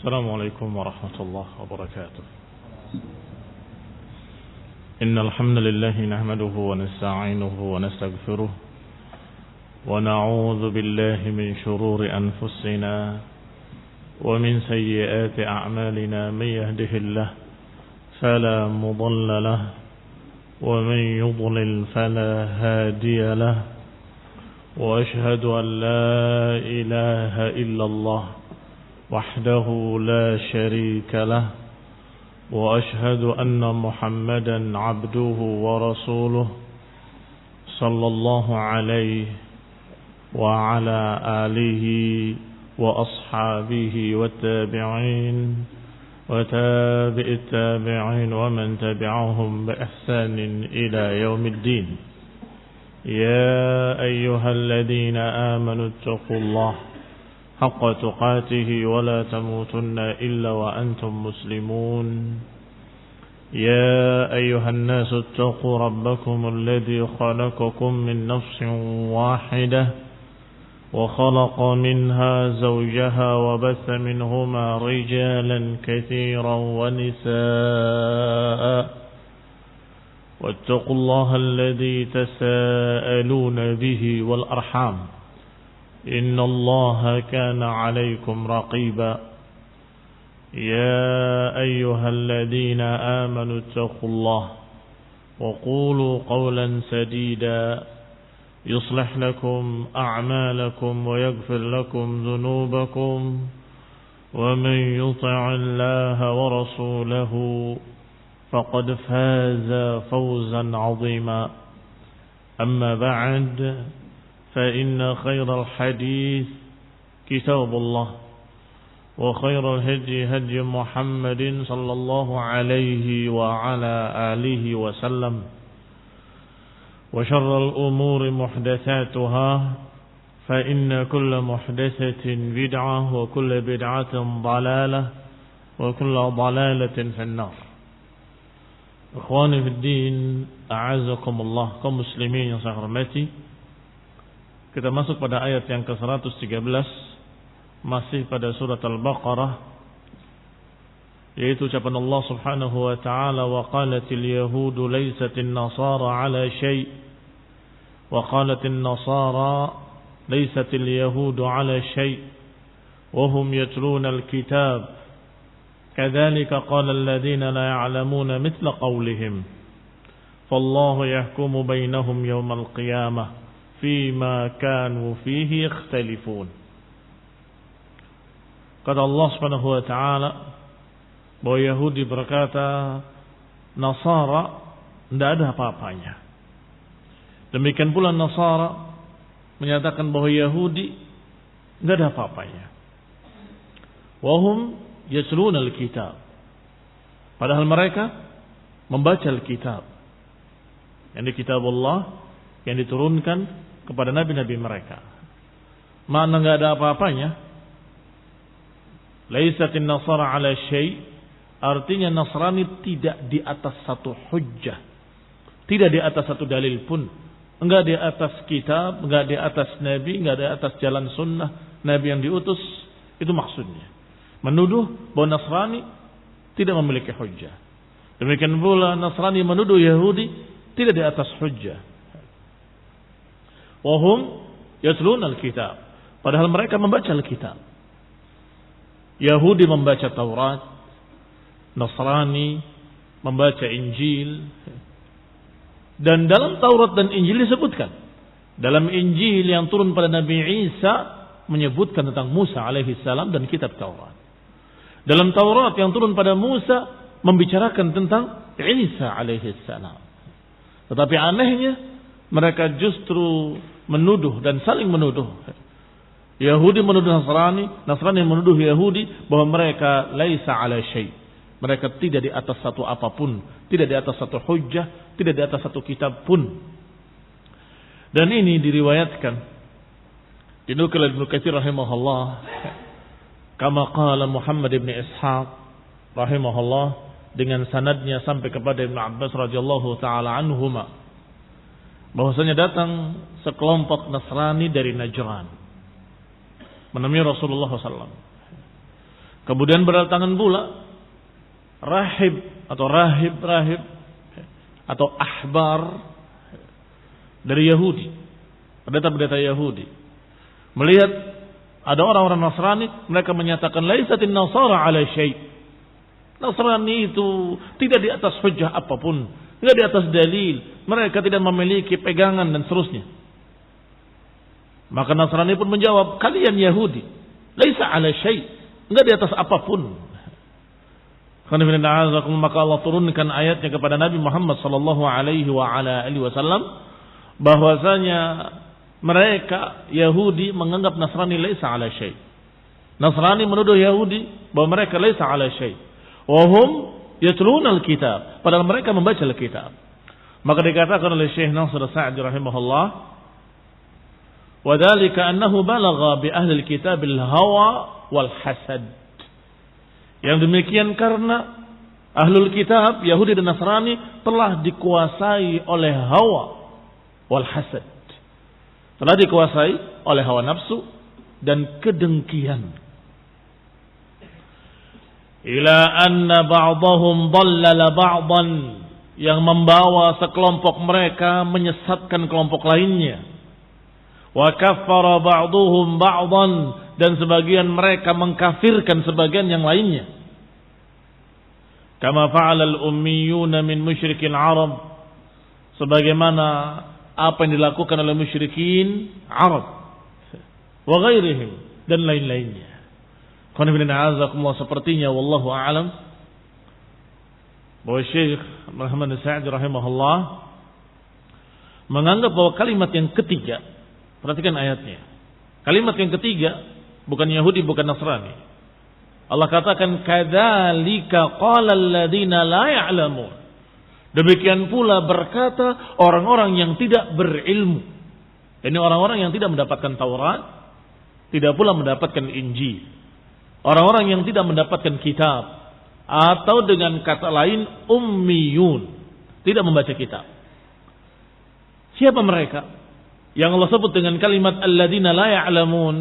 السلام عليكم ورحمة الله وبركاته. إن الحمد لله نحمده ونستعينه ونستغفره ونعوذ بالله من شرور أنفسنا ومن سيئات أعمالنا. من يهده الله فلا مضل له ومن يضلل فلا هادي له وأشهد أن لا إله إلا الله وحده لا شريك له وأشهد أن محمدا عبده ورسوله صلى الله عليه وعلى آله وأصحابه والتابعين وتابع التابعين ومن تبعهم بإحسان إلى يوم الدين. يا أيها الذين آمنوا اتقوا الله حق تقاته ولا تموتن إلا وأنتم مسلمون. يا أيها الناس اتقوا ربكم الذي خلقكم من نفس واحدة وخلق منها زوجها وبث منهما رجالا كثيرا ونساء واتقوا الله الذي تساءلون به والأرحام إن الله كان عليكم رقيبا. يا أيها الذين آمنوا اتقوا الله وقولوا قولا سديدا يصلح لكم أعمالكم ويغفر لكم ذنوبكم ومن يطع الله ورسوله فقد فاز فوزا عظيما. أما بعد فإن خير الحديث كتاب الله وخير الهدي هدي محمد صلى الله عليه وعلى آله وسلم وشر الأمور محدثاتها فإن كل محدثة بدعة وكل بدعة ضلالة وكل ضلالة في النار. Ikhwani fi din, a'azakumullah, kaum muslimin yang saya hormati. Kita masuk pada ayat yang ke-113, masih pada surat Al-Baqarah, yaitu ucapan Allah Subhanahu wa ta'ala, wa qalatil yahudu laysatin nasara ala syai' wa qalatil nasara laysatil yahudu ala syai' wa hum yatluna al-kitab kadzalika qala alladhina la ya'lamuna mithla qawlihim fallahu yahkumu bainahum yawmal qiyamah fima kanu fihi yakhtalifun. Kata Allah Subhanahu wa ta'ala bahwa Yahudi berkata Nasara tidak ada apa-apanya. Demikian pula Nasara menyatakan bahwa Yahudi tidak ada apa-apanya. Wahum yatluna al-kitab, padahal mereka membaca al-kitab, yang di kitab Allah yang diturunkan kepada nabi-nabi mereka. Mana enggak ada apa-apanya? Laisatin nasara ala syai', artinya Nasrani tidak di atas satu hujjah, tidak di atas satu dalil pun, enggak di atas kitab, enggak di atas nabi, enggak di atas jalan sunnah nabi yang diutus. Itu maksudnya, menuduh bahwa Nasrani tidak memiliki hujjah. Demikian pula Nasrani menuduh Yahudi tidak di atas hujjah. Wahum yatluna al-kitab, padahal mereka membaca al-kitab. Yahudi membaca Taurat, Nasrani membaca Injil. Dan dalam Taurat dan Injil disebutkan, dalam Injil yang turun pada Nabi Isa menyebutkan tentang Musa alaihi salam dan kitab Taurat. Dalam Taurat yang turun pada Musa membicarakan tentang Isa alaihi salam. Tetapi anehnya mereka justru menuduh dan saling menuduh. Yahudi menuduh Nasrani, Nasrani menuduh Yahudi bahwa mereka laisa ala syai'. Mereka tidak di atas satu apapun, tidak di atas satu hujjah, tidak di atas satu kitab pun. Dan ini diriwayatkan dinukil Ibnu Katsir rahimahullah, kama qala Muhammad ibn Ishaq rahimahullah, dengan sanadnya sampai kepada Ibnu Abbas radhiyallahu taala anhuma, bahwasanya datang sekelompok Nasrani dari Najran menemui Rasulullah SAW. Kemudian berdatangan pula rahib atau rahib atau ahbar dari Yahudi, pendeta-pendeta Yahudi. Melihat ada orang-orang Nasrani, mereka menyatakan laisatin nasara ala syai'. Nasrani itu tidak di atas hujjah apapun, tidak di atas dalil, mereka tidak memiliki pegangan dan seterusnya. Maka Nasrani pun menjawab, kalian Yahudi, laisa ala syai', enggak di atas apapun. Maka Allah turunkan ayatnya kepada Nabi Muhammad sallallahu alaihi wasallam bahwasanya mereka Yahudi menganggap Nasrani laisa ala syai'. Nasrani menuduh Yahudi bahwa mereka laisa ala syai'. Wa hum yatluna al-kitab, padahal mereka membaca al-kitab. Maka dikatakan oleh Syekh Nasr Sa'di rahimahullah, wa dzalika annahu balagha bi ahli al-kitab al-hawa wal hasad. Yang demikian karena ahlul kitab, Yahudi dan Nasrani telah dikuasai oleh hawa wal hasad. Telah dikuasai oleh hawa nafsu dan kedengkian. Ila anna ba'dahum dhallala ba'dan, yang membawa sekelompok mereka menyesatkan kelompok lainnya. Wa kaffara ba'duhum ba'dan, dan sebagian mereka mengkafirkan sebagian yang lainnya. Kama fa'ala al-ummiyuna min musyrikil Arab, sebagaimana apa yang dilakukan oleh musyrikin Arab wa ghairihim dan lain-lainnya. Qul inna a'udzubikumullah, sepertinya wallahu a'lam bahwa Syekh Muhammad Sa'di rahimahullah menganggap bahwa kalimat yang ketiga, perhatikan ayatnya, kalimat yang ketiga bukan Yahudi, bukan Nasrani. Allah katakan kadzalika qala alladziina la ya'lamun. Demikian pula berkata orang-orang yang tidak berilmu. Ini orang-orang yang tidak mendapatkan Taurat, tidak pula mendapatkan Injil. Orang-orang yang tidak mendapatkan kitab, atau dengan kata lain ummiyun, tidak membaca kitab. Siapa mereka? Yang Allah sebut dengan kalimat alladziina la ya'lamun.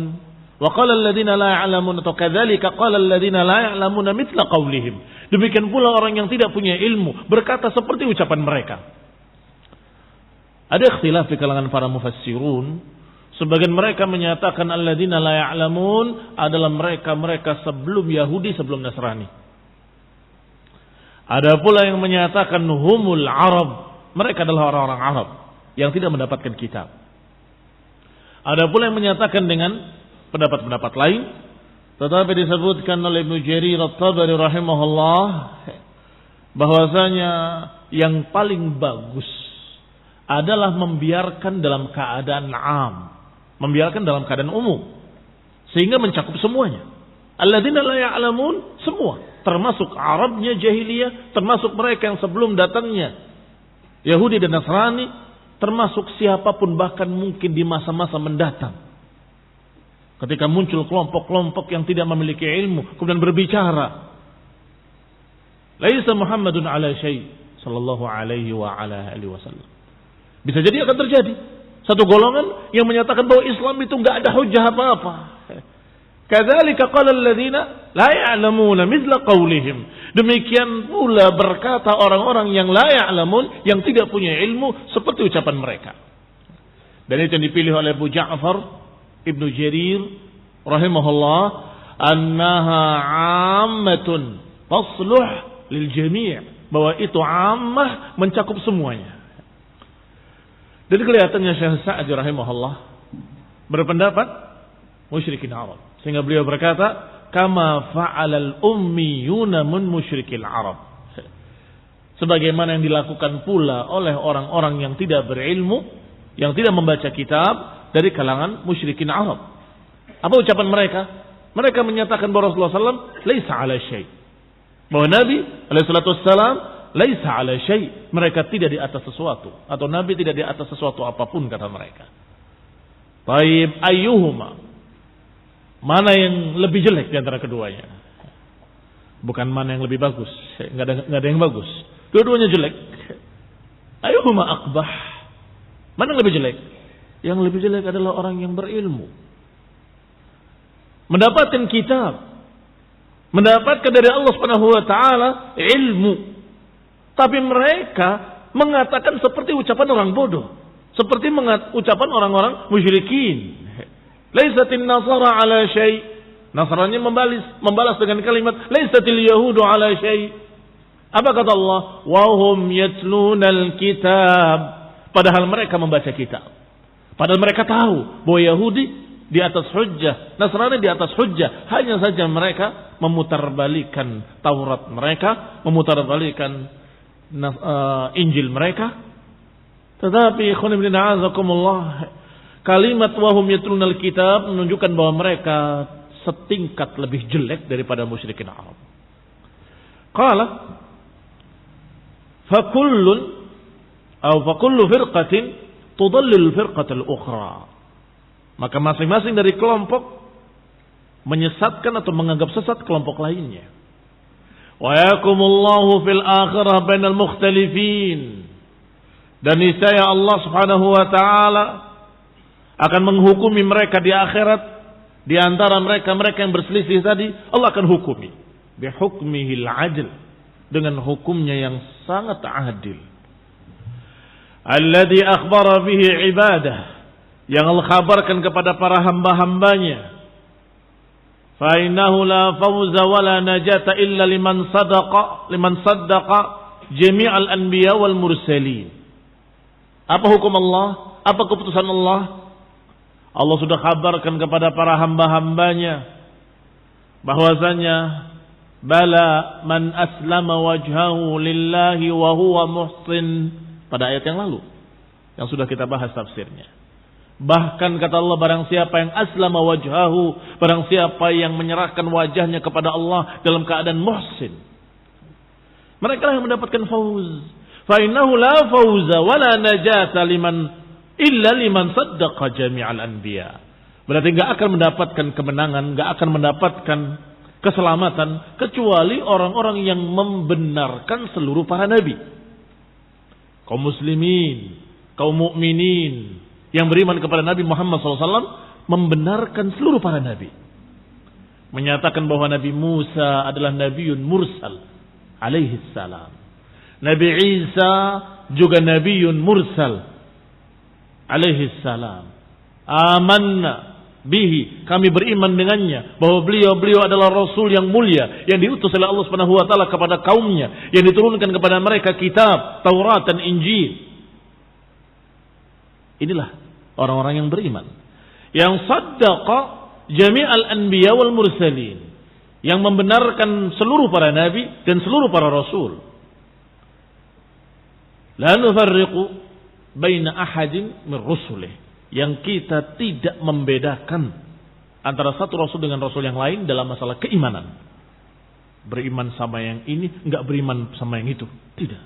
Wa qala alladziina la ya'lamun, atau kadzalika qala alladziina la ya'lamuna mithla qaulihim. Demikian pula orang yang tidak punya ilmu berkata seperti ucapan mereka. Ada ikhtilaf di kalangan para mufassirun. Sebagian mereka menyatakan alladziina la ya'lamun adalah mereka sebelum Yahudi, sebelum Nasrani. Ada pula yang menyatakan humul Arab, mereka adalah orang-orang Arab yang tidak mendapatkan kitab. Ada pula yang menyatakan dengan pendapat-pendapat lain, tetapi disebutkan oleh Ibnu Jarir At-Tabari rahimahullah bahwasanya yang paling bagus adalah membiarkan dalam keadaan am, membiarkan dalam keadaan umum, sehingga mencakup semuanya. Alladzina la ya'lamun, semua, termasuk Arabnya jahiliyah, termasuk mereka yang sebelum datangnya Yahudi dan Nasrani, termasuk siapapun bahkan mungkin di masa-masa mendatang. Ketika muncul kelompok-kelompok yang tidak memiliki ilmu kemudian berbicara, laisa Muhammadun ala syai' sallallahu alaihi wa ala alihi wasallam. Bisa jadi akan terjadi satu golongan yang menyatakan bahwa Islam itu enggak ada hujjah apa-apa. Kadzalika qala alladziina la ya'lamuna mithla qaulihim. Demikian pula berkata orang-orang yang la ya'lamun, yang tidak punya ilmu seperti ucapan mereka. Dan itu yang dipilih oleh Abu Ja'far Ibnu Jarir rahimahullah, annaha 'ammatun tasluh lil jami', bahwa itu ammah, mencakup semuanya. Dan kelihatannya Syekh Sa'di rahimahullah berpendapat musyrikin Arab, sehingga beliau berkata kama fa'alal ummiyuna min musyrikil Arab, sebagaimana yang dilakukan pula oleh orang-orang yang tidak berilmu, yang tidak membaca kitab dari kalangan musyrikin Arab. Apa ucapan mereka? Mereka menyatakan bahwa Rasulullah SAW laisa ala syai', bahwa Nabi alaihissalam laisa ala syai', mereka tidak di atas sesuatu, atau Nabi tidak di atas sesuatu apapun, kata mereka. Taib ayyuhuma, mana yang lebih jelek di antara keduanya? Bukan mana yang lebih bagus, enggak ada yang bagus. Dua-duanya jelek. Ayyuhuma aqbah, mana yang lebih jelek? Yang lebih jelek adalah orang yang berilmu, mendapatkan kitab, mendapatkan dari Allah Subhanahu wa taala ilmu. Tapi mereka mengatakan seperti ucapan orang bodoh, seperti ucapan orang-orang musyrikin. Laisatin nasara ala syai'. Nasrani membalas dengan kalimat laisatil yahudu ala syai'. Apa kata Allah? Wa hum yatlunal kitab. Padahal mereka membaca kitab. Padahal mereka tahu bahwa Yahudi di atas hujjah, Nasrani di atas hujjah. Hanya saja mereka memutarbalikan Taurat mereka, memutarbalikan Injil mereka. Tetapi ikhwan ibn a'azakumullah, kalimat wahum yatlunal kitab menunjukkan bahwa mereka setingkat lebih jelek daripada musyrikin Arab. Qala fakullu firqatin tudallil firqatal ukhra. Maka masing-masing dari kelompok menyesatkan atau menganggap sesat kelompok lainnya. Wa yakumullahu fil akhirah bainal mukhtalifin. Dan niscaya Allah Subhanahu wa taala akan menghukumi mereka di akhirat di antara mereka-mereka yang berselisih tadi. Allah akan hukumi bi hukmihil adl, dengan hukumnya yang sangat adil. Alladhi akhbara bihi ibadah, yang Allah kabarkan kepada para hamba-hambanya. Fa innahu la fawza wa la najata illa liman saddaqa jami'al anbiya wal mursalin. Apa hukum Allah? Apa keputusan Allah? Allah sudah kabarkan kepada para hamba-hambanya bahwasanya bala man aslama wajhahu lillahi wa huwa muhsin, pada ayat yang lalu yang sudah kita bahas tafsirnya. Bahkan kata Allah, barang siapa yang aslama wajhahu, barang siapa yang menyerahkan wajahnya kepada Allah dalam keadaan muhsin, mereka yang mendapatkan fauz. Fa innahu la fauza wa la najata illa liman saddaqa jami'al anbiya. Berarti enggak akan mendapatkan kemenangan, enggak akan mendapatkan keselamatan kecuali orang-orang yang membenarkan seluruh para nabi. Kaum muslimin, kaum mukminin yang beriman kepada Nabi Muhammad SAW membenarkan seluruh para nabi. Menyatakan bahwa Nabi Musa adalah nabiyyun mursal alaihi salam. Nabi Isa juga nabiyyun mursal alaihi salam. Amanna bihi, kami beriman dengannya bahwa beliau adalah rasul yang mulia yang diutus oleh Allah Subhanahu wa taala kepada kaumnya, yang diturunkan kepada mereka kitab Taurat dan Injil. Inilah orang-orang yang beriman, yang saddaqa jami'al anbiya wal mursalin, yang membenarkan seluruh para nabi dan seluruh para rasul. La nufarriqu baina ahadin min rusulih, yang kita tidak membedakan antara satu rasul dengan rasul yang lain dalam masalah keimanan. Beriman sama yang ini, enggak beriman sama yang itu. Tidak.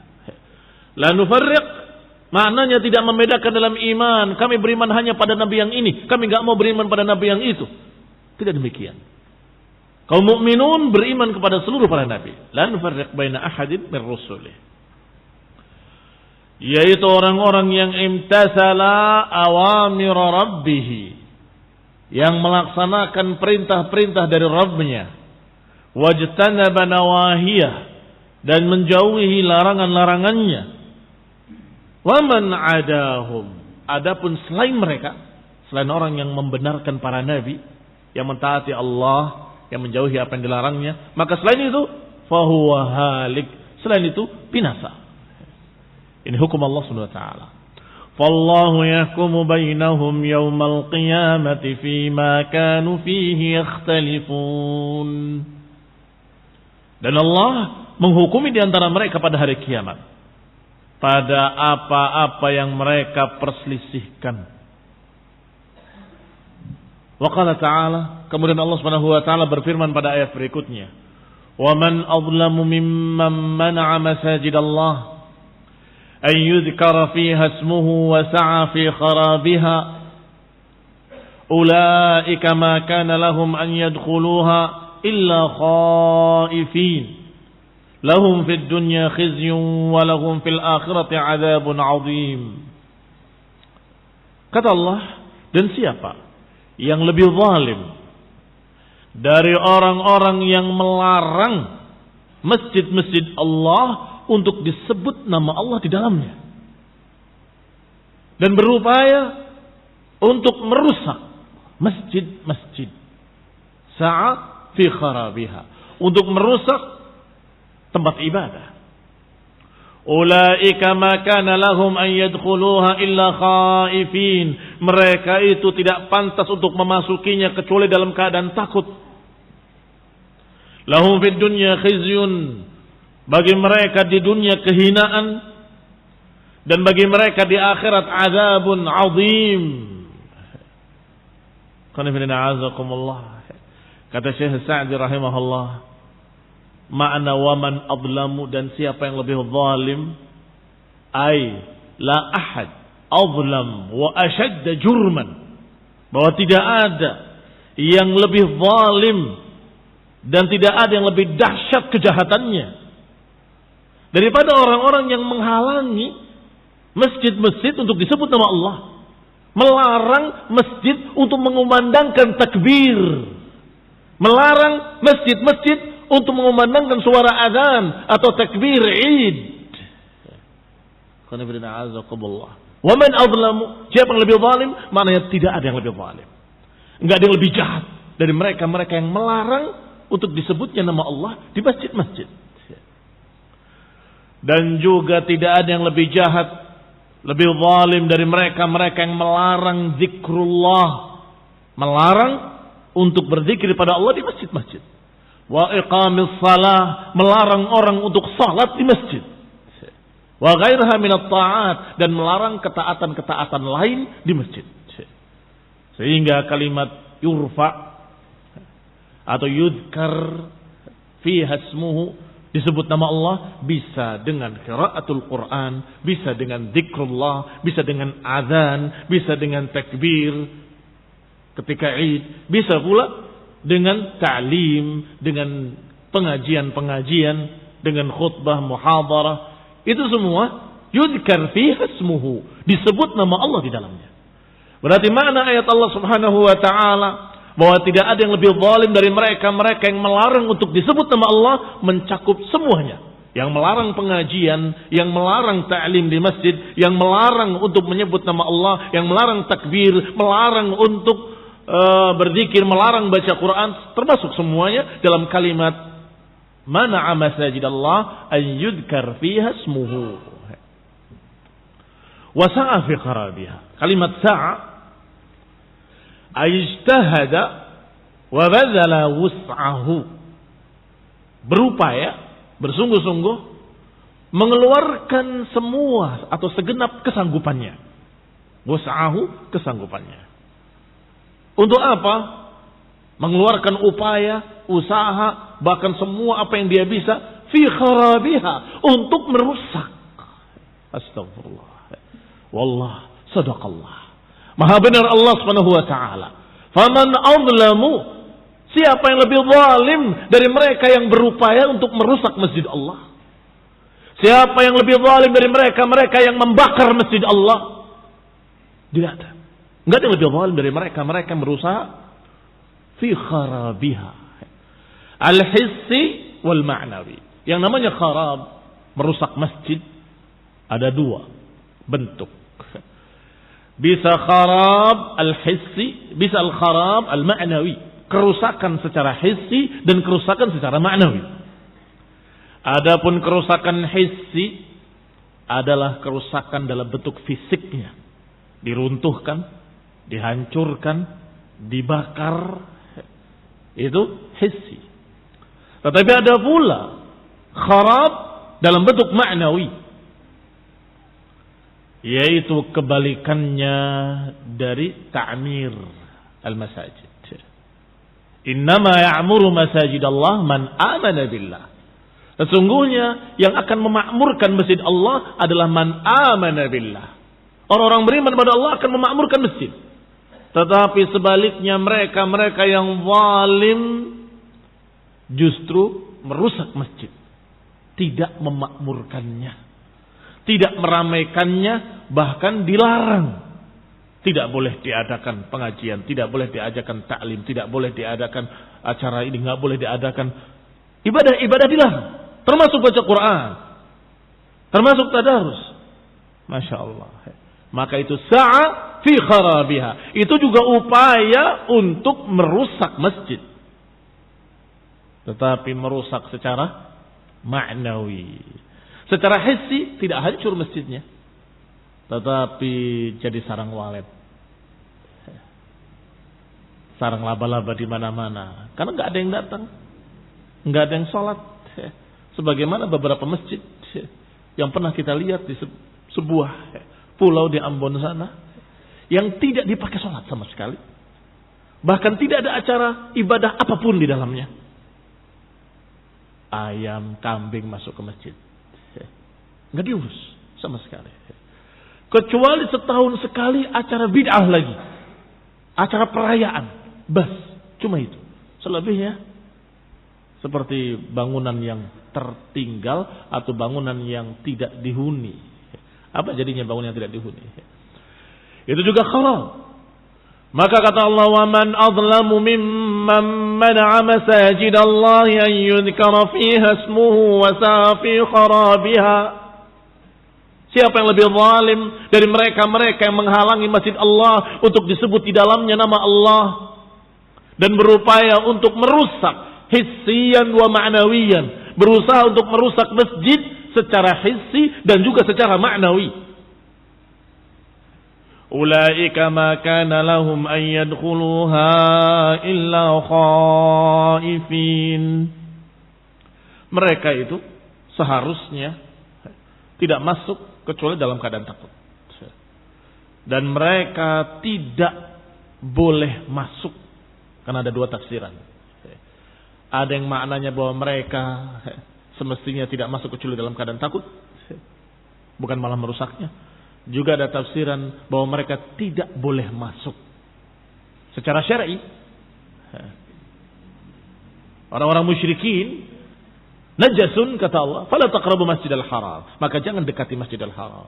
La nufarriq, maknanya tidak membedakan dalam iman. Kami beriman hanya pada nabi yang ini, kami enggak mau beriman pada nabi yang itu. Tidak demikian. Kaum mukminun beriman kepada seluruh para nabi. La nufarriq baina ahadin min rusulih. Yaitu orang-orang yang imtasala awamir rabbih, yang melaksanakan perintah-perintah dari Rabbnya, wajtanaba nawahiyah, dan menjauhi larangan-larangannya. Wa man adahum, adapun selain mereka, selain orang yang membenarkan para nabi, yang mentaati Allah, yang menjauhi apa yang dilarangnya, maka selain itu fahuwa halik, selain itu binasa. Ini hukum Allah Subhanahu wa taala. Fallahu yahkumu bainahum yaumal qiyamati fima kanu fihi yakhtalifun. Dan Allah menghukumi di antara mereka pada hari kiamat pada apa-apa yang mereka perselisihkan. Wa qala ta'ala, kemudian Allah Subhanahu wa taala berfirman pada ayat berikutnya, "Wa man adlamu mimman mana'a masajidallah أن يذكر فيها اسمه وسعى في خرابها أولئك ما كان لهم أن يدخلوها إلا خائفين لهم في الدنيا خزي ولهم في الآخرة عذاب عظيم." Kata Allah, dan siapa yang lebih zalim dari orang-orang yang melarang masjid-masjid Allah untuk disebut nama Allah di dalamnya, dan berupaya untuk merusak masjid-masjid, sa'a fi kharabiha, untuk merusak tempat ibadah. Ulaika ma kana lahum an yadkhuluha illa khaifin. Mereka itu tidak pantas untuk memasukinya kecuali dalam keadaan takut. Lahum fid dunya khizyun. Bagi mereka di dunia kehinaan, dan bagi mereka di akhirat azabun azim. Kata Syekh Sa'di rahimahullah, makna waman adlamu, dan siapa yang lebih zalim, ay la ahad adlam wa ashadda jurman, bahwa tidak ada yang lebih zalim dan tidak ada yang lebih dahsyat kejahatannya daripada orang-orang yang menghalangi masjid-masjid untuk disebut nama Allah, melarang masjid untuk mengumandangkan takbir, melarang masjid-masjid untuk mengumandangkan suara azan atau takbir Id. Wa man azlamu, siapa yang lebih zalim? Maknanya tidak ada yang lebih zalim, enggak ada yang lebih jahat dari mereka yang melarang untuk disebutnya nama Allah di masjid-masjid. Dan juga tidak ada yang lebih jahat, lebih zalim dari mereka yang melarang zikrullah, melarang untuk berzikir pada Allah di masjid-masjid. Wa iqamis salah, melarang orang untuk salat di masjid. Wa ghairaha minat ta'at, dan melarang ketaatan-ketaatan lain di masjid. Sehingga kalimat yurfa atau yudhkar fiha ismuhu, disebut nama Allah, bisa dengan qiraatul Quran, bisa dengan zikrullah, bisa dengan azan, bisa dengan takbir ketika Id, bisa pula dengan ta'lim, dengan pengajian-pengajian, dengan khutbah, muhadarah. Itu semua yudhkar fiha ismuhu, disebut nama Allah di dalamnya. Berarti makna ayat Allah Subhanahu wa taala bahwa tidak ada yang lebih zalim dari mereka yang melarang untuk disebut nama Allah, mencakup semuanya. Yang melarang pengajian, yang melarang ta'lim di masjid, yang melarang untuk menyebut nama Allah, yang melarang takbir, melarang untuk berzikir, melarang baca Quran, termasuk semuanya dalam kalimat mana'a masajidallah an yudhkar fiha ismuhu wa sa'a fi kharabiha. Kalimat sa'a ijtahada wa badzala wus'ahu, berupaya, bersungguh-sungguh mengeluarkan semua atau segenap kesanggupannya. Wus'ahu, kesanggupannya. Untuk apa? Mengeluarkan upaya, usaha, bahkan semua apa yang dia bisa, fi kharabiha, untuk merusak. Astagfirullah. Wallah, sadaqallah. Maha benar Allah Subhanahu wa taala. Faman azlamu, siapa yang lebih zalim dari mereka yang berupaya untuk merusak masjid Allah? Siapa yang lebih zalim dari mereka yang membakar masjid Allah? Tidak ada. Enggak ada yang lebih zalim dari mereka yang berusaha fi kharabiha. Al-hissi wal ma'nawi. Yang namanya kharab, merusak masjid, ada dua bentuk. Bisa kharab al-hissi, bisa al-kharab al-ma'nawi. Kerusakan secara hissi dan kerusakan secara ma'nawi. Adapun kerusakan hissi adalah kerusakan dalam bentuk fisiknya. Diruntuhkan, dihancurkan, dibakar, itu hissi. Tetapi ada pula kharab dalam bentuk ma'nawi, yaitu kebalikannya dari ta'mir al-masajid. Innama ya'muru masajidallah man amana billah. Sesungguhnya yang akan memakmurkan masjid Allah adalah man amana billah. Orang-orang beriman kepada Allah akan memakmurkan masjid. Tetapi sebaliknya mereka yang zalim justru merusak masjid, tidak memakmurkannya, tidak meramaikannya, bahkan dilarang. Tidak boleh diadakan pengajian, tidak boleh diadakan ta'lim, tidak boleh diadakan acara ini nggak boleh diadakan. Ibadah-ibadah dilarang, termasuk baca Quran, termasuk tadarus. Masya Allah. Maka itu sa'a fi kharabiha. Itu juga upaya untuk merusak masjid. Tetapi merusak secara ma'nawi. Secara hissi tidak hancur masjidnya, tetapi jadi sarang walet, sarang laba-laba di mana-mana. Karena nggak ada yang datang, nggak ada yang sholat. Sebagaimana beberapa masjid yang pernah kita lihat di sebuah pulau di Ambon sana, yang tidak dipakai sholat sama sekali. Bahkan tidak ada acara ibadah apapun di dalamnya. Ayam, kambing masuk ke masjid, nggak diurus sama sekali. Kecuali setahun sekali acara bid'ah lagi, acara perayaan, bas, cuma itu. Selebihnya seperti bangunan yang tertinggal atau bangunan yang tidak dihuni. Apa jadinya bangunan yang tidak dihuni? Itu juga kharab. Maka kata Allah, "Wa man adlamu mimman mana'a masajid Allah an yudhkara fiha ismuhu wa sa'a fi kharabiha." Siapa yang lebih zalim dari mereka-mereka yang menghalangi masjid Allah untuk disebut di dalamnya nama Allah dan berupaya untuk merusak hissiyan wa ma'nawiyan, berusaha untuk merusak masjid secara hissi dan juga secara ma'nawi. Ulaika ma kana lahum an yadkhuluha illa khaifin. Mereka itu seharusnya tidak masuk kecuali dalam keadaan takut. Dan mereka tidak boleh masuk karena ada dua tafsiran. Ada yang maknanya bahwa mereka semestinya tidak masuk kecuali dalam keadaan takut, bukan malah merusaknya. Juga ada tafsiran bahwa mereka tidak boleh masuk secara syar'i. Orang-orang musyrikin najasun, kata Allah, fala taqrabu masjidal haram, maka jangan dekati masjidal haram.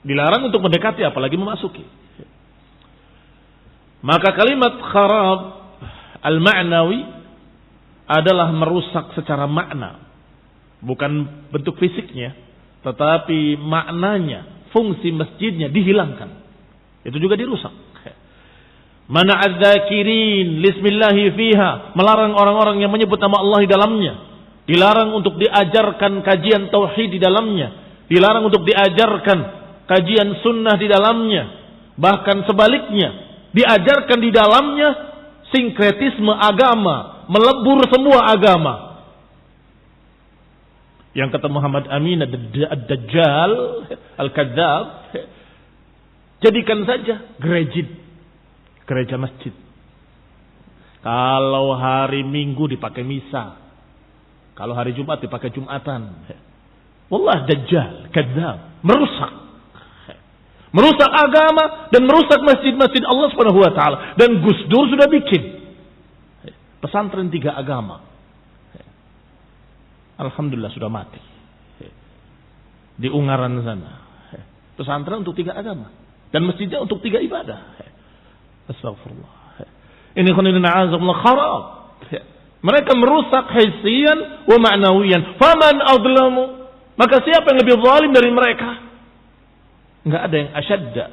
Dilarang untuk mendekati apalagi memasuki. Maka kalimat kharab al-ma'nawi adalah merusak secara makna, bukan bentuk fisiknya, tetapi maknanya, fungsi masjidnya dihilangkan. Itu juga dirusak. Mana adzakirin lismillahi fiha, melarang orang-orang yang menyebut nama Allah di dalamnya. Dilarang untuk diajarkan kajian tauhid di dalamnya. Dilarang untuk diajarkan kajian sunnah di dalamnya. Bahkan sebaliknya, diajarkan di dalamnya sinkretisme agama, melebur semua agama. Yang kata Muhammad Amin ad-Dajjal al-Kadzdzab, jadikan saja gereja masjid. Kalau hari Minggu dipakai misa, kalau hari Jumat dipakai Jumatan. Wallah Dajjal, Kadzdzab, merusak agama dan merusak masjid-masjid Allah Subhanahu wa taala. Dan Gus Dur sudah bikin pesantren 3 agama. Alhamdulillah sudah mati. Di Ungaran sana. Pesantren untuk 3 agama. Dan masjidnya untuk 3 ibadah. Astagfirullah. Ini khonilina azamullah kharab. Mereka merusak hissiyan wa ma'nawiyan. Faman adlamu. Maka siapa yang lebih zalim dari mereka? Enggak ada yang asyadda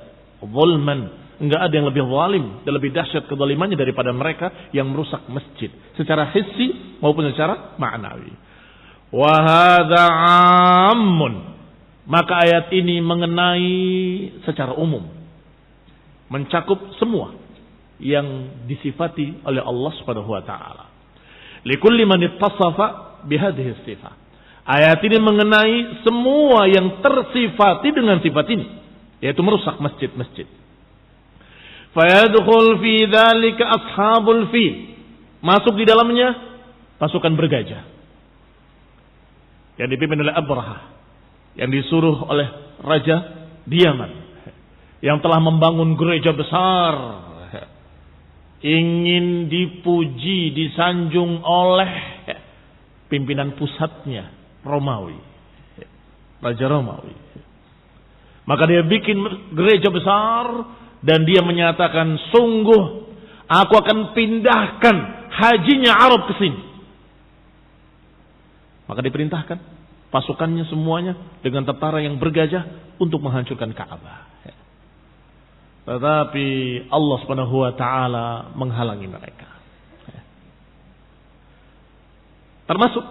zulman. Enggak ada yang lebih zalim dan lebih dahsyat kezalimannya daripada mereka yang merusak masjid secara hissi maupun secara ma'nawi. Wa hadza 'ammun. Maka ayat ini mengenai secara umum, mencakup semua yang disifati oleh Allah Subhanahu wa taala. Likulli man ittasafa bihadhihi sifat. Ayat ini mengenai semua yang tersifati dengan sifat ini, yaitu merusak masjid-masjid. Fayadkhul fi dzalika ashabul fil. Masuk di dalamnya pasukan bergajah yang dipimpin oleh Abraha, yang disuruh oleh Raja di Yaman, yang telah membangun gereja besar, ingin dipuji, disanjung oleh pimpinan pusatnya, Romawi, Raja Romawi. Maka dia bikin gereja besar dan dia menyatakan, sungguh Aku akan pindahkan hajinya Arab ke sini. Maka diperintahkan pasukannya semuanya dengan tentara yang bergajah untuk menghancurkan Ka'bah. Tetapi Allah Subhanahu wa taala menghalangi mereka. Termasuk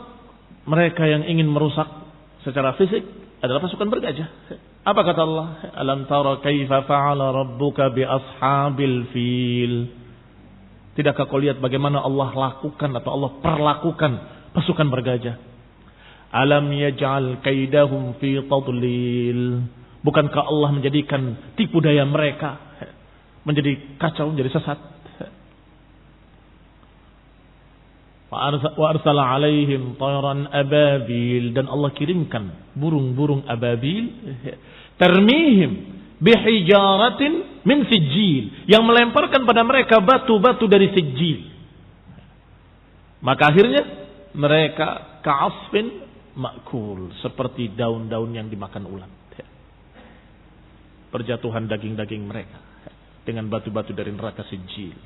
mereka yang ingin merusak secara fisik adalah pasukan bergajah. Apa kata Allah? Alam tara kaifa fa'ala rabbuka bi ashabil fil. Tidakkah kau lihat bagaimana Allah lakukan atau Allah perlakukan pasukan bergajah? Alam yaj'al kaidahum fi tadlil. Bukankah Allah menjadikan tipu daya mereka menjadi kacau, menjadi sesat? Wa arsala alaihim tayran ababil, dan Allah kirimkan burung-burung ababil tarmihim bihijaratin min sijil, yang melemparkan pada mereka batu-batu dari sijil. Maka akhirnya mereka ka'asfin ma'kul, seperti daun-daun yang dimakan ulat. Perjatuhan daging-daging mereka dengan batu-batu dari neraka sijil.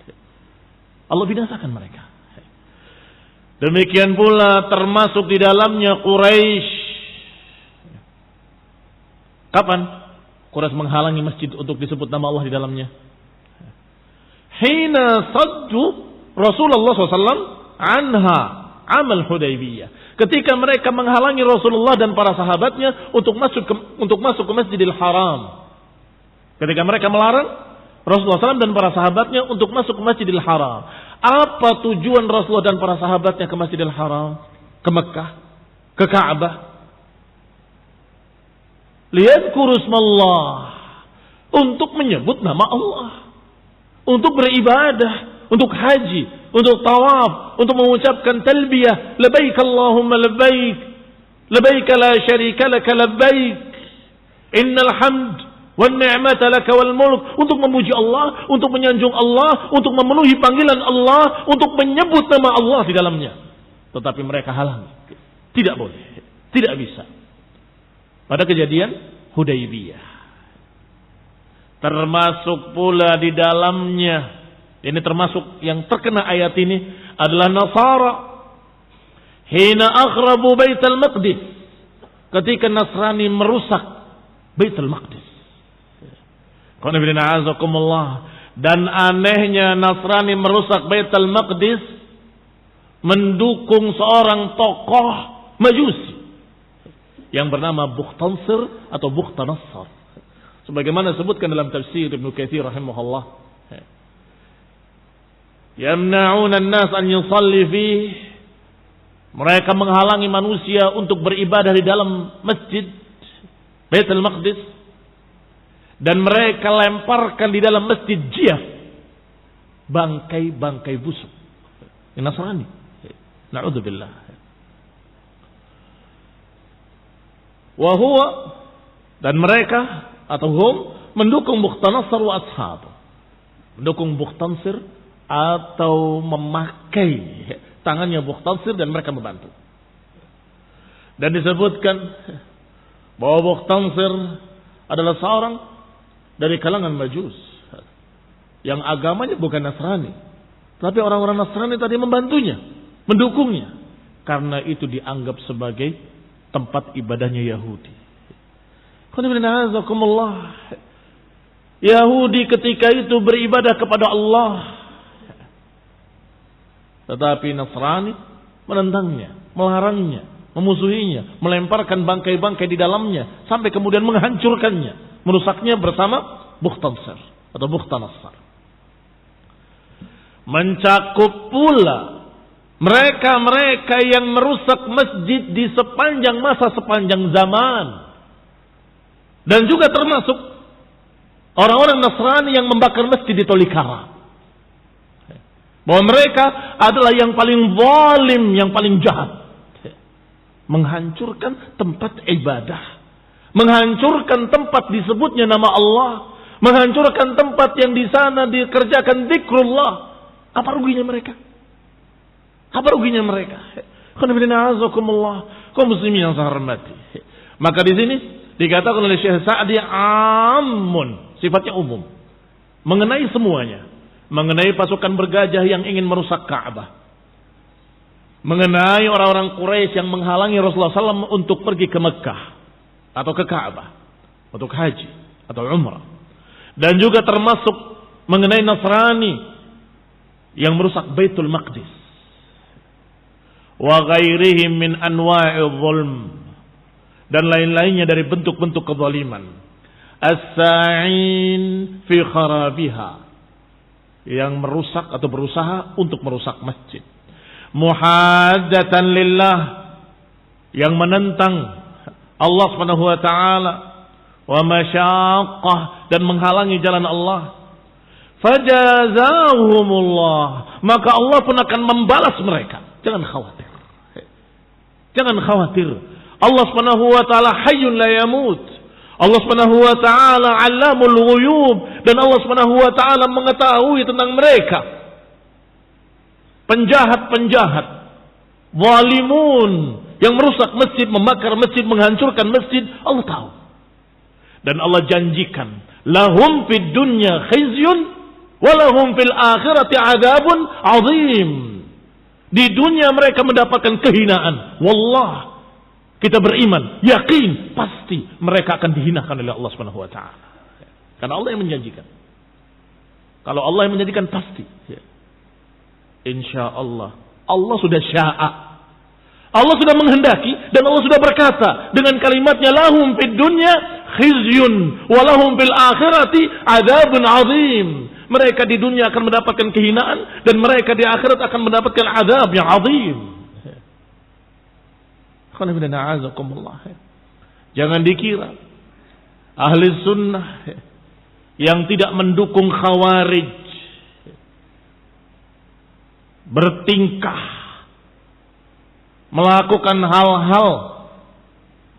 Allah binasakan mereka. Demikian pula termasuk di dalamnya Quraisy. Kapan Quraisy menghalangi masjid untuk disebut nama Allah di dalamnya? Hina saddu Rasulullah SAW anha amal Hudaybiyah. Ketika mereka menghalangi Rasulullah dan para sahabatnya untuk masuk ke Masjidil Haram. Ketika mereka melarang Rasulullah SAW dan para sahabatnya untuk masuk ke Masjidil Haram. Apa tujuan Rasulullah dan para sahabatnya ke Masjidil Haram? Ke Mekah? Ke Ka'bah? Liyadhkuru ismallah. Untuk menyebut nama Allah. Untuk beribadah. Untuk haji. Untuk tawaf. Untuk mengucapkan talbiyah. Labaik Allahumma labaik. Labaik la syarika laka labaik. Innal hamd wan ni'mata laka wal mulk, untuk memuji Allah, untuk menyanjung Allah, untuk memenuhi panggilan Allah, untuk menyebut nama Allah di dalamnya. Tetapi mereka halangi. Tidak boleh, tidak bisa. Pada kejadian Hudaybiyah. Termasuk pula di dalamnya, ini termasuk yang terkena ayat ini adalah Nasara. Hina akhrabu Baitul Maqdis. Ketika Nasrani merusak Baitul Maqdis. Dan anehnya Nasrani merusak Baitul Maqdis mendukung seorang tokoh Majusi yang bernama Bukhtansir atau Bukhtanassar, sebagaimana disebutkan dalam tafsir Ibnu Katsir rahimahullah. Yamna'una an-nas an yusalli fihi, mereka menghalangi manusia untuk beribadah di dalam masjid Baitul Maqdis. Dan mereka lemparkan di dalam masjid Jiyaf bangkai-bangkai busuk. Ini Nasrani. Na'udzubillah. Wa huwa, dan mereka atau hum mendukung Bukhtanassar wa ashab. Mendukung Bukhtansir atau memakai tangannya Bukhtansir dan mereka membantu. Dan disebutkan bahwa Bukhtansir adalah seorang dari kalangan Majus yang agamanya bukan Nasrani, tapi orang-orang Nasrani tadi membantunya, mendukungnya, karena itu dianggap sebagai tempat ibadahnya Yahudi. Yahudi ketika itu beribadah kepada Allah, tetapi Nasrani menentangnya, melarangnya, memusuhinya, melemparkan bangkai-bangkai di dalamnya, sampai kemudian menghancurkannya, merusaknya bersama Bukhtansir atau Bukhtanassar. Mencakup pula mereka-mereka yang merusak masjid di sepanjang zaman, dan juga termasuk orang-orang Nasrani yang membakar masjid di Tolikara. Bahwa mereka adalah yang paling zalim, yang paling jahat, menghancurkan tempat ibadah, menghancurkan tempat disebutnya nama Allah, menghancurkan tempat yang di sana dikerjakan zikrullah. Apa ruginya mereka? Apa ruginya mereka? Kaum muslimin yang saya hormati. Maka di sini dikatakan oleh Syekh Sa'di amun, sifatnya umum, mengenai semuanya. mengenai pasukan bergajah yang ingin merusak Ka'bah, mengenai orang-orang Quraisy yang menghalangi Rasulullah SAW untuk pergi ke Mekah atau ke Ka'bah untuk haji atau umrah, dan juga termasuk mengenai Nasrani yang merusak Baitul Maqdis wa ghairihim min anwa'idh zulm, dan lain-lainnya dari bentuk-bentuk kezaliman, as-sa'in fi kharabiha, yang merusak atau berusaha untuk merusak masjid, muhaddatan lillah, yang menentang Allah Subhanahu wa taala, wa masyaqqah, dan menghalangi jalan Allah. Fajazahumullah, maka Allah pun akan membalas mereka. Jangan khawatir. Jangan khawatir. Allah Subhanahu wa taala hayyun la yamut. Allah Subhanahu wa taala alamul ghuyub, dan Allah Subhanahu wa taala mengetahui tentang mereka. Penjahat-penjahat, zalimun yang merusak masjid, membakar masjid, menghancurkan masjid, Allah tahu. Dan Allah janjikan, lahum fid dunya khizyun wa lahum fil akhirati adzabun azim. Di dunia mereka mendapatkan kehinaan. Wallah, kita beriman, yakin pasti mereka akan dihinakan oleh Allah Subhanahu wa taala. Karena Allah yang menjanjikan. Kalau Allah yang menjanjikan pasti. Insyaallah. Allah sudah syaa. Allah sudah menghendaki, dan Allah sudah berkata dengan kalimatnya, lahum fid dunya khizyun wa lahum fil akhirati adzabun azim. Mereka di dunia akan mendapatkan kehinaan, dan mereka di akhirat akan mendapatkan azab yang azim. Jangan dikira ahli sunnah yang tidak mendukung khawarij bertingkah melakukan hal-hal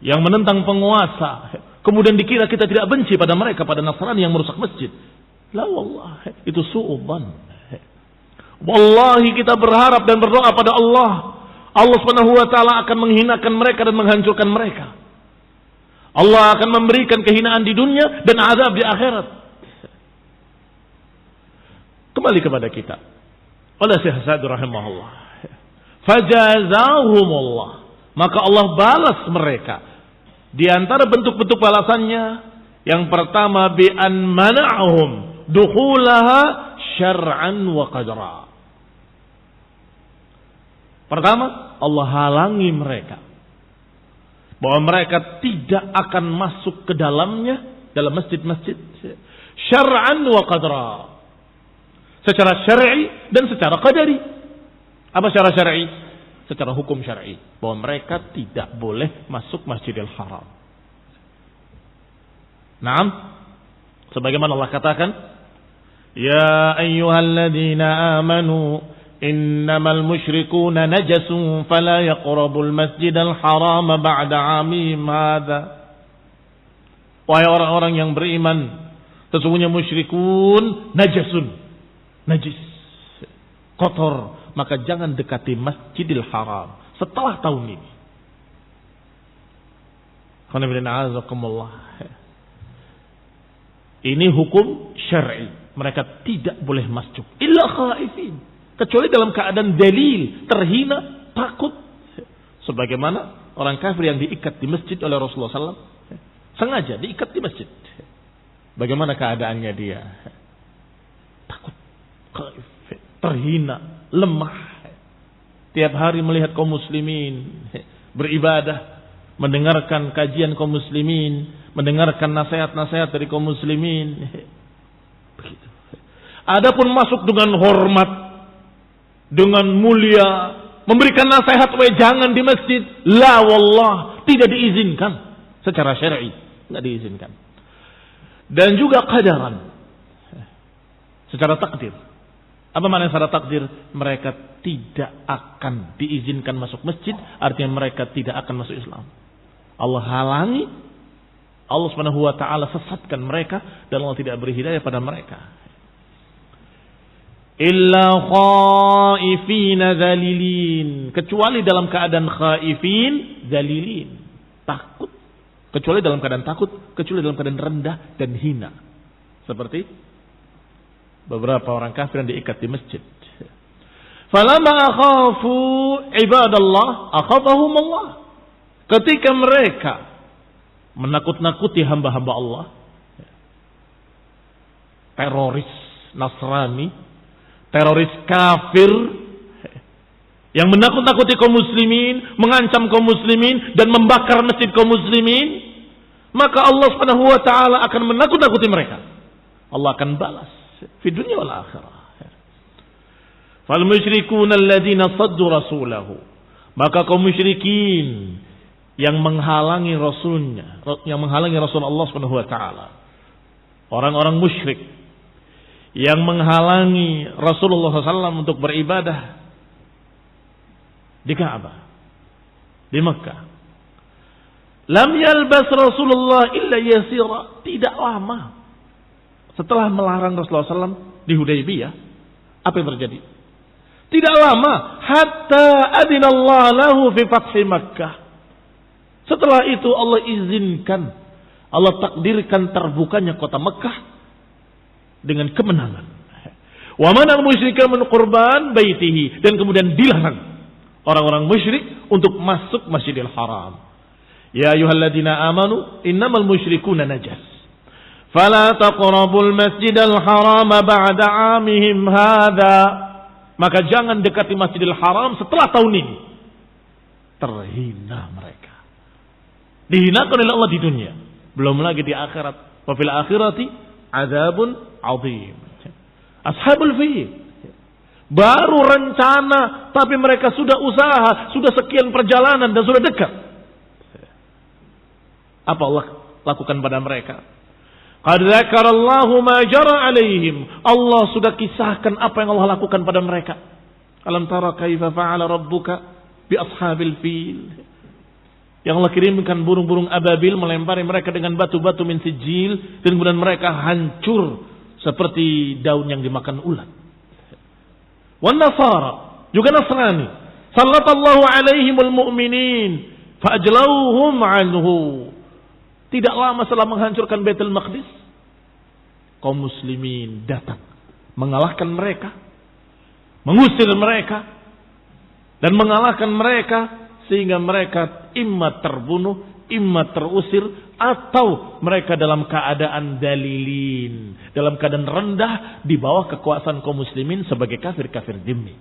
yang menentang penguasa, kemudian dikira kita tidak benci pada mereka, pada Nasrani yang merusak masjid. La wallah, itu su'udzan. Wallahi kita berharap dan berdoa pada Allah. Allah Subhanahu wa taala akan menghinakan mereka dan menghancurkan mereka. Allah akan memberikan kehinaan di dunia dan azab di akhirat. Kembali kepada kita. Qala Syekh Sa'd rahimahullah. Fajazahumullah, maka Allah balas mereka. Di antara bentuk-bentuk balasannya, yang pertama bi an mana'ahum dukhulaha syar'an wa qadra. Pertama, Allah halangi mereka, bahwa mereka tidak akan masuk ke dalamnya, dalam masjid-masjid, syar'an wa qadra, secara syar'i dan secara qadari. Apa secara syar'i? Secara hukum syar'i, bahwa mereka tidak boleh masuk Masjidil Haram. Naam, sebagaimana Allah katakan, ya ayyuhalladzina amanu innamal musyrikuuna najasun fala yaqrabul masjidal haram ba'da 'amihim hadza. Wahai orang-orang yang beriman, sesungguhnya musyrikun najasun, najis, kotor, maka jangan dekati Masjidil Haram setelah tahun ini. Ini hukum syar'i. Mereka tidak boleh masuk illa khaifin, kecuali dalam keadaan dalil, terhina, takut. Sebagaimana orang kafir yang diikat di masjid oleh Rasulullah SAW, sengaja diikat di masjid. Bagaimana keadaannya dia? Takut, khaif, terhina, lemah. Tiap hari melihat kaum muslimin beribadah, mendengarkan kajian kaum muslimin, mendengarkan nasihat-nasihat dari kaum muslimin. Begitu. Adapun masuk dengan hormat, dengan mulia, memberikan nasihat, jangan di masjid, la wallah, tidak diizinkan secara syar'i, tidak diizinkan. Dan juga qadaran, secara takdir. Apa makna secara takdir? Mereka tidak akan diizinkan masuk masjid, artinya mereka tidak akan masuk Islam. Allah halangi, Allah Subhanahu wa taala sesatkan mereka, dan Allah tidak beri hidayah pada mereka. Illa khaifina dzalilin, kecuali dalam keadaan khaifin dzalilin, takut. Kecuali dalam keadaan takut, kecuali dalam keadaan rendah dan hina. Seperti beberapa orang kafir yang diikat di masjid. Falamma akhafu ibadallah akhafahum Allah. Ketika mereka menakut-nakuti hamba-hamba Allah, teroris Nasrani, teroris kafir yang menakut-nakuti kaum muslimin, mengancam kaum muslimin dan membakar masjid kaum muslimin, maka Allah Subhanahu wa taala akan menakut-nakuti mereka. Allah akan balas di dunia wal akhirah. Fal musyrikuuna alladziina saddu rasulahu. Maka kaum musyrikin yang menghalangi rasulnya, yang menghalangi Rasul Allah Subhanahu wa taala. Orang-orang musyrik yang menghalangi Rasulullah SAW untuk beribadah di Ka'bah, di Mekah. Lam yalbas Rasulullah illa yasira. Tidak lama setelah melarang Rasulullah SAW di Hudaybiyah, apa yang terjadi? Tidak lama, hatta adinallahu lahu fi fathi Makkah. Setelah itu Allah izinkan, Allah takdirkan terbukanya kota Mekah dengan kemenangan. Wa manal musyrikan min qurban baitihi, dan kemudian dilarang orang-orang musyrik untuk masuk Masjidil Haram. Ya ayyuhalladzina amanu innamal musyrikuuna najas. Fala taqrabul Masjidal Haram ba'da 'amihim hadza. Maka jangan dekati Masjidil Haram setelah tahun ini. Terhina mereka. Dihinakan oleh Allah di dunia, belum lagi di akhirat. Wa fil akhirati adzabun 'adzim. Ashabul fil baru rencana, tapi mereka sudah usaha, sudah sekian perjalanan dan sudah dekat. Apa Allah lakukan pada mereka? Qad dzakarallahu ma jara alaihim. Allah sudah kisahkan apa yang Allah lakukan pada mereka. Alam tara kaifa fa'ala rabbuka bi ashabil fil. Yang Allah kirimkan burung-burung ababil melempari mereka dengan batu-batu min sijil, dan kemudian mereka hancur seperti daun yang dimakan ulat. Wan nasara, juga Nasrani, sallallahu alaihimul mu'minin fa'ajlauhum anhu. Tidak lama setelah menghancurkan Baitul Maqdis, kaum muslimin datang mengalahkan mereka, mengusir mereka dan mengalahkan mereka, sehingga mereka imma terbunuh, imma terusir, atau mereka dalam keadaan dalilin, dalam keadaan rendah di bawah kekuasaan kaum muslimin sebagai kafir-kafir dhimmi.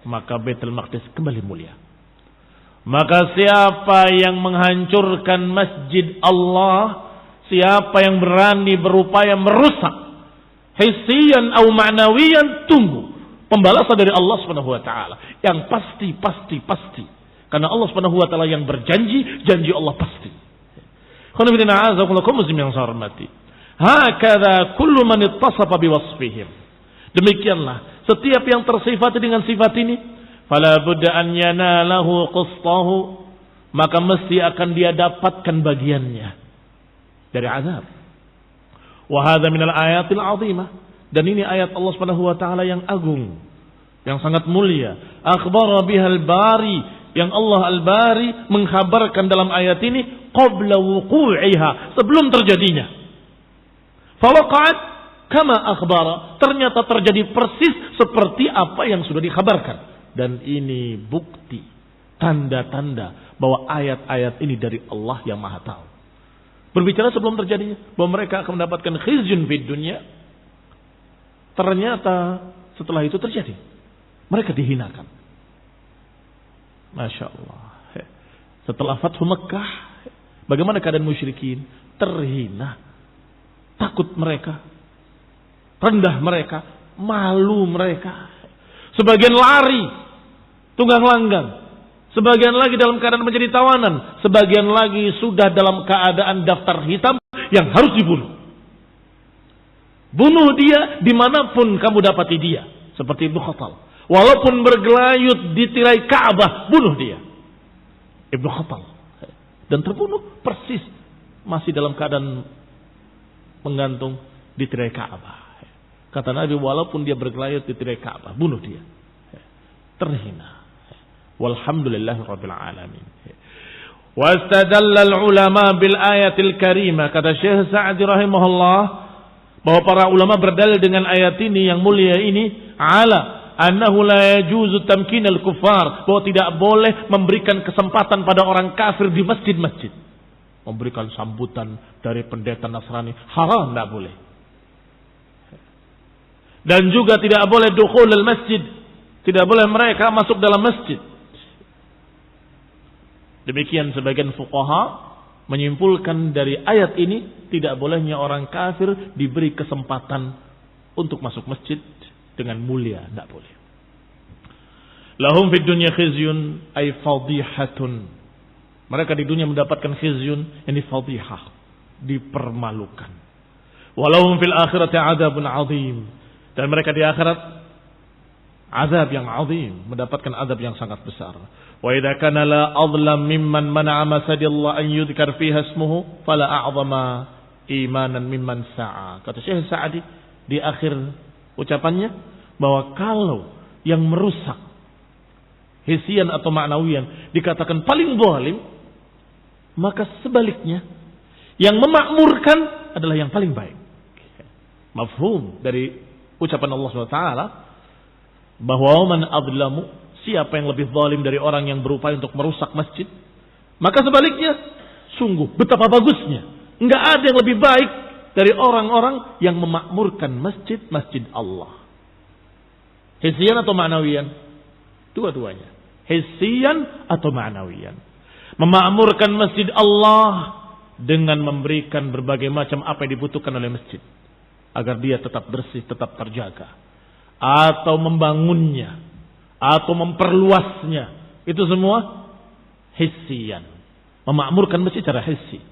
Maka Baitul Maqdis kembali mulia. Maka siapa yang menghancurkan masjid Allah, siapa yang berani berupaya merusak hissiyan atau ma'nawiyan, tunggu pembalasan dari Allah Subhanahu wa taala yang pasti. Karena Allah Subhanahu wa taala yang berjanji, janji Allah pasti. Khonibina a'azakumullah muslim yang saya hormati. Hakadha kullu man ittasafa biwasfihim. Demikianlah setiap yang tersifati dengan sifat ini, fala budda an yanalahu qistahu, maka mesti akan dia dapatkan bagiannya dari azab. Wa hadza minal ayatil azimah, dan ini ayat Allah Subhanahu wa taala yang agung, yang sangat mulia. Akhbara bihal bari, yang Allah al-Bari mengkhabarkan dalam ayat ini qabla wuqu'iha, sebelum terjadinya. Fawaqa'at kama akhbara, ternyata terjadi persis seperti apa yang sudah dikhabarkan. Dan ini bukti, tanda-tanda bahwa ayat-ayat ini dari Allah yang Maha Tahu. Berbicara sebelum terjadinya bahwa mereka akan mendapatkan khizyun fid dunya, ternyata setelah itu terjadi, mereka dihinakan. Masya Allah. Setelah Fathu Mekah, bagaimana keadaan musyrikin? Terhina, takut mereka, rendah mereka, malu mereka. Sebagian lari tunggang langgang, sebagian lagi dalam keadaan menjadi tawanan, sebagian lagi sudah dalam keadaan daftar hitam yang harus dibunuh. Bunuh dia dimanapun kamu dapati dia, seperti Ibnu Khattal. Walaupun bergelayut di tirai Ka'bah, bunuh dia. Ibnu Khattal. Dan terbunuh persis masih dalam keadaan menggantung di tirai Ka'bah. Kata Nabi, walaupun dia bergelayut di tirai Ka'bah, bunuh dia. Terhina. Walhamdulillahirabbil alamin. Wastadalla ulama bil ayatil karimah, kata Syekh Sa'di rahimahullah, bahwa para ulama berdalil dengan ayat ini yang mulia ini ala annahu la yajuzu tamkinal kuffar, bahwa tidak boleh memberikan kesempatan pada orang kafir di masjid-masjid. Memberikan sambutan dari pendeta Nasrani haram, tidak boleh. Dan juga tidak boleh dukhulul masjid, tidak boleh mereka masuk dalam masjid. Demikian sebagian fuqaha menyimpulkan dari ayat ini tidak bolehnya orang kafir diberi kesempatan untuk masuk masjid dengan mulia, tidak boleh. Lahum fid dunya khizyun ay fadhihatun. Mereka di dunia mendapatkan khizyun, ini fadhihah, dipermalukan. Walahum fil akhirati adzabun adzim. Dan mereka di akhirat azab yang azim, mendapatkan azab yang sangat besar. Wa idza kana la adlam mimman mana'a masajidallah an yudhkar fiha ismuhu fala a'zama imanan mimman sa'a. Kata Syekh Sa'di di akhir ucapannya bahwa kalau yang merusak hisian atau ma'nawiyan dikatakan paling zalim, maka sebaliknya yang memakmurkan adalah yang paling baik. Mafhum dari ucapan Allah SWT bahwa man adlamu, siapa yang lebih zalim dari orang yang berupaya untuk merusak masjid. Maka sebaliknya, sungguh betapa bagusnya, enggak ada yang lebih baik dari orang-orang yang memakmurkan masjid-masjid Allah. Hisian atau ma'nawiyan? Dua-duanya. Hisian atau ma'nawiyan. Memakmurkan masjid Allah dengan memberikan berbagai macam apa yang dibutuhkan oleh masjid agar dia tetap bersih, tetap terjaga, atau membangunnya, atau memperluasnya, itu semua hissiyan, memakmurkan masjid secara hissi.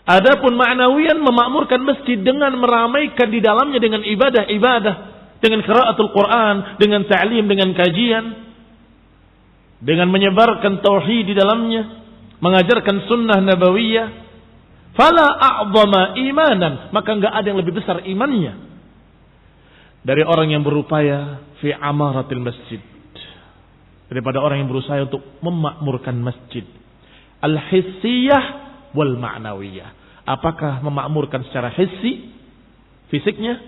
Adapun ma'nawiyan, memakmurkan masjid dengan meramaikan di dalamnya dengan ibadah-ibadah, dengan qiraatul Quran, dengan ta'lim, dengan kajian, dengan menyebarkan tauhid di dalamnya, mengajarkan sunnah nabawiyah. Fala a'zama imanan, maka enggak ada yang lebih besar imannya dari orang yang berupaya fi amaratil masjid, daripada orang yang berusaha untuk memakmurkan masjid. Al-hissiyah wal ma'nawiyah. Apakah memakmurkan secara hissi, fisiknya,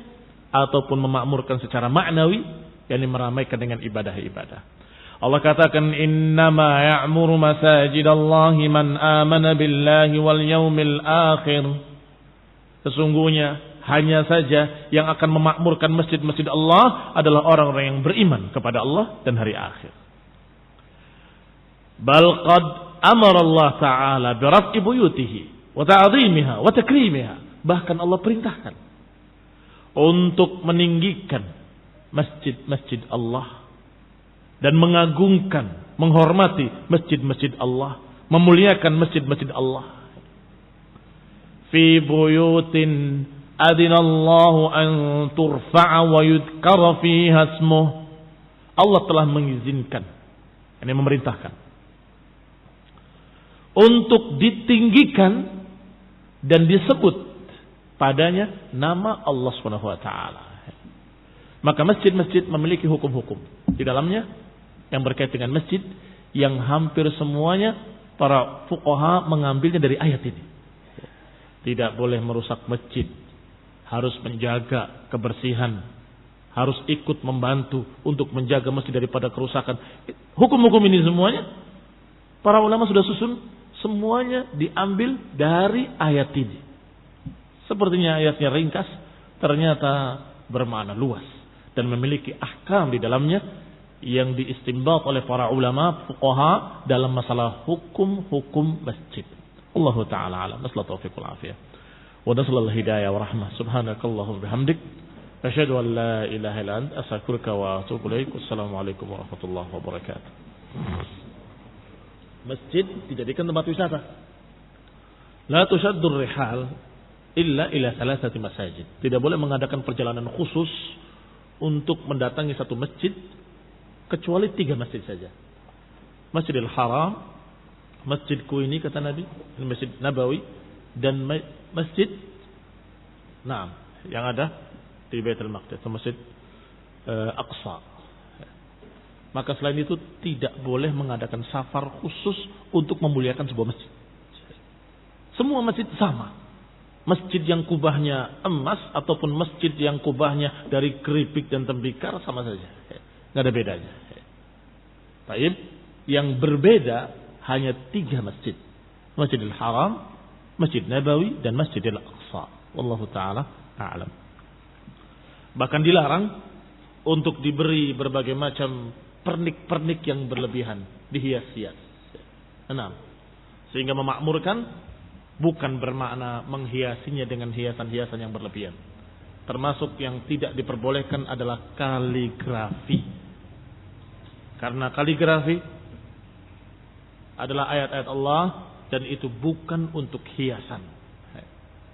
ataupun memakmurkan secara ma'nawi, yakni meramaikan dengan ibadah-ibadah. Allah katakan innama ya'muru masajidallahi man amana billahi wal yaumil akhir. Sesungguhnya hanya saja yang akan memakmurkan masjid-masjid Allah adalah orang-orang yang beriman kepada Allah dan hari akhir. Bal qad amara Allah Ta'ala bi raf'i buyutihi wa ta'dhimiha wa takrimiha. Bahkan Allah perintahkan untuk meninggikan masjid-masjid Allah dan mengagungkan, menghormati masjid-masjid Allah, memuliakan masjid-masjid Allah. Fi buyutin adinallahu an turfa'a wa yudhkara fiha ismuh. Allah telah mengizinkan, ini memerintahkan untuk ditinggikan dan disebut padanya nama Allah Subhanahu wa taala. Maka masjid-masjid memiliki hukum-hukum di dalamnya yang berkait dengan masjid, yang hampir semuanya para fuqaha mengambilnya dari ayat ini. Tidak boleh merusak masjid, harus menjaga kebersihan, harus ikut membantu untuk menjaga masjid daripada kerusakan. Hukum-hukum ini semuanya para ulama sudah susun, semuanya diambil dari ayat ini. Sepertinya ayatnya ringkas, ternyata bermakna luas dan memiliki ahkam di dalamnya yang diistinbat oleh para ulama fuqaha dalam masalah hukum-hukum masjid. Allahu ta'ala alam. Nasallahu taufiq wal afiyah. Wa nasallahu hidayah wa rahmah. Subhanakallahu bihamdik. Asyhadu an la ilaha illa anta astaghfiruka wa atubu ilaik. Wassalamualaikum warahmatullahi wabarakatuh. Masjid dijadikan tempat wisata. La tushaddur rihal illa ila thalathati masajid. Tidak boleh mengadakan perjalanan khusus untuk mendatangi satu masjid kecuali 3 masjid saja. Masjidil Haram, masjidku ini kata Nabi, Masjid Nabawi, dan masjid yang ada di Baitul Maqdis, Masjid Aqsa. Maka selain itu tidak boleh mengadakan safar khusus untuk memuliakan sebuah masjid. Semua masjid sama. Masjid yang kubahnya emas ataupun masjid yang kubahnya dari keripik dan tembikar sama saja. Nggak ada bedanya. Baik, yang berbeda hanya 3 masjid. Masjidil Haram, Masjid Nabawi, dan Masjidil Aqsa. Wallahu ta'ala a'lam. Bahkan dilarang untuk diberi berbagai macam pernik-pernik yang berlebihan, dihias-hias. Sehingga memakmurkan bukan bermakna menghiasinya dengan hiasan-hiasan yang berlebihan. Termasuk yang tidak diperbolehkan adalah kaligrafi. Karena kaligrafi adalah ayat-ayat Allah dan itu bukan untuk hiasan.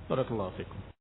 Barakallahu fikum.